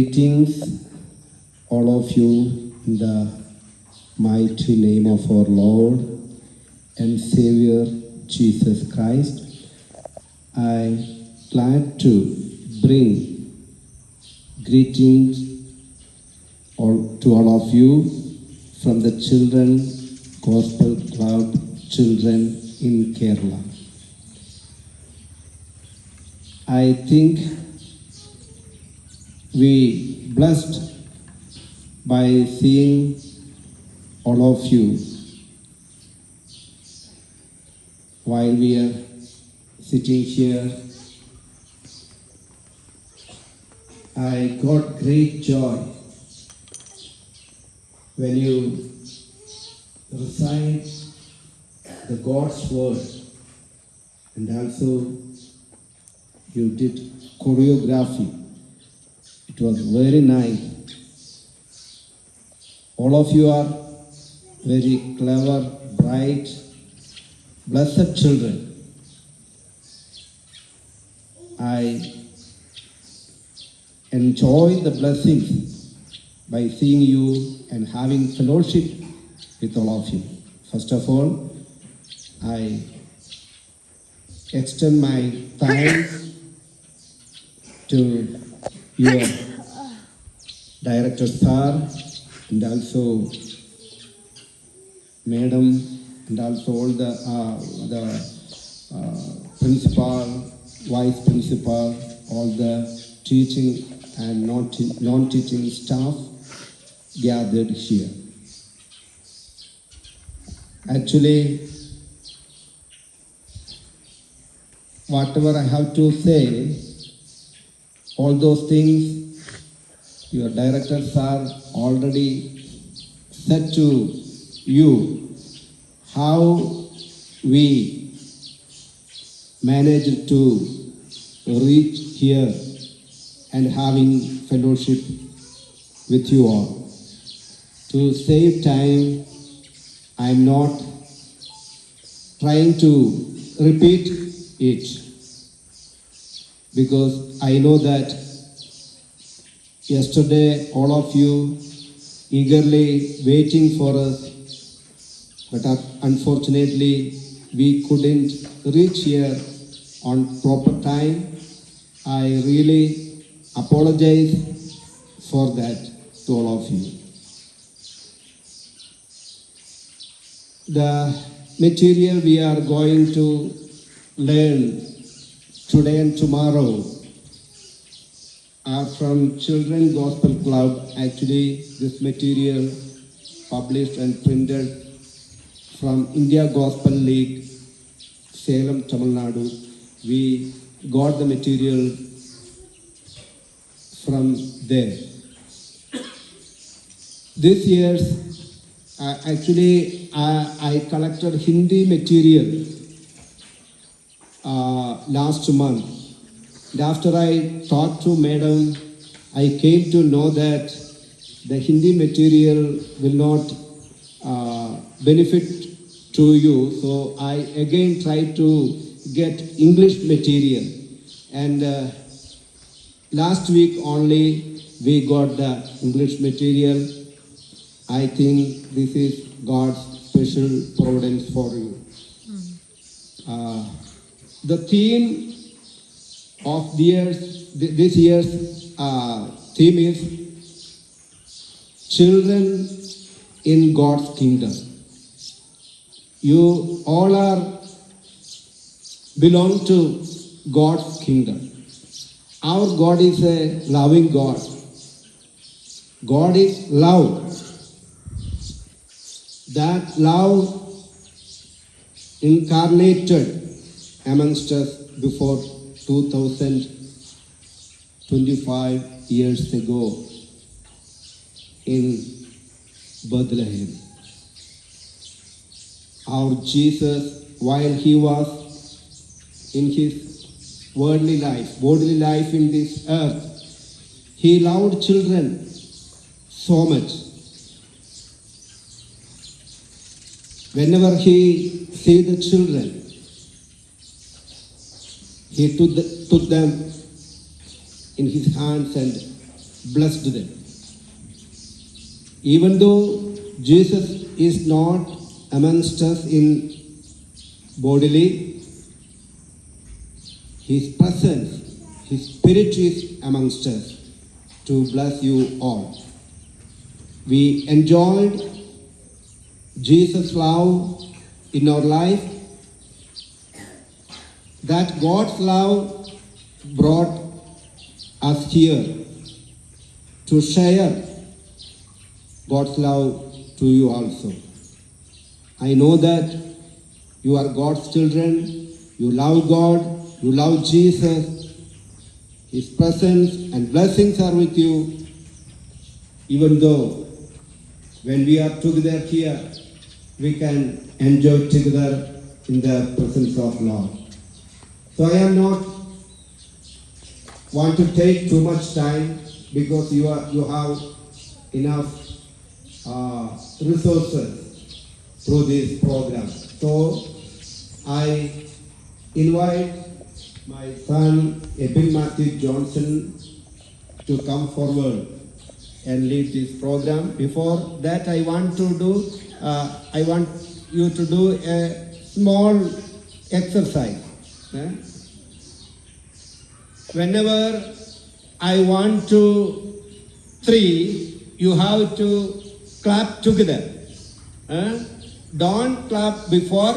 Greetings, all of you, in the mighty name of our Lord and Savior Jesus Christ. I glad to bring greetings to all of you from the Children Gospel Club Children in Kerala. I think we blessed by seeing all of you while we are sitting here. I got great joy when you recite the God's word, and also you did choreography. It was very nice. All of you are very clever, bright, blessed children. I enjoy the blessings by seeing you and having fellowship with all of you. First of all, I extend my thanks to your director sir, and also madam, and also all the principal, vice principal, all the teaching and non-teaching staff gathered here. Actually, whatever I have to say, all those things your directors are already said to you, how we managed to reach here and having fellowship with you all. To save time, I am not trying to repeat it, because I know that yesterday all of you eagerly waiting for us, but unfortunately we couldn't reach here on proper time. I really apologize for that to all of you. The material we are going to learn today and tomorrow are from Children Gospel Club. Actually, this material published and printed from India Gospel League, Salem, Tamil Nadu. We got the material from there. This year's, I collected Hindi material last month. And after I talked to madam, I came to know that the Hindi material will not benefit to you. So I again tried to get English material. And last week only we got the English material. I think this is God's special providence for you. The theme of this year's theme is Children in God's Kingdom. You all belong to God's kingdom. Our God is a loving God. God is love. That love incarnated amongst us before 2025 years ago in Bethlehem. Our Jesus, while he was in his worldly life in this earth, he loved children so much. Whenever he see the children, he took them in his hands and blessed them. Even though Jesus is not amongst us in bodily, His presence, His Spirit is amongst us to bless you all. We enjoyed Jesus' love in our life. That God's love brought us here to share God's love to you also. I know that you are God's children, you love God, you love Jesus. His presence and blessings are with you, even though when we are together here, we can enjoy together in the presence of Lord. So I am not want to take too much time because you have enough resources through this program. So I invite my son Ebin Matthew Johnson to come forward and lead this program. Before that, I want you to do a small exercise. Whenever I want to 3, you have to clap together. Don't clap before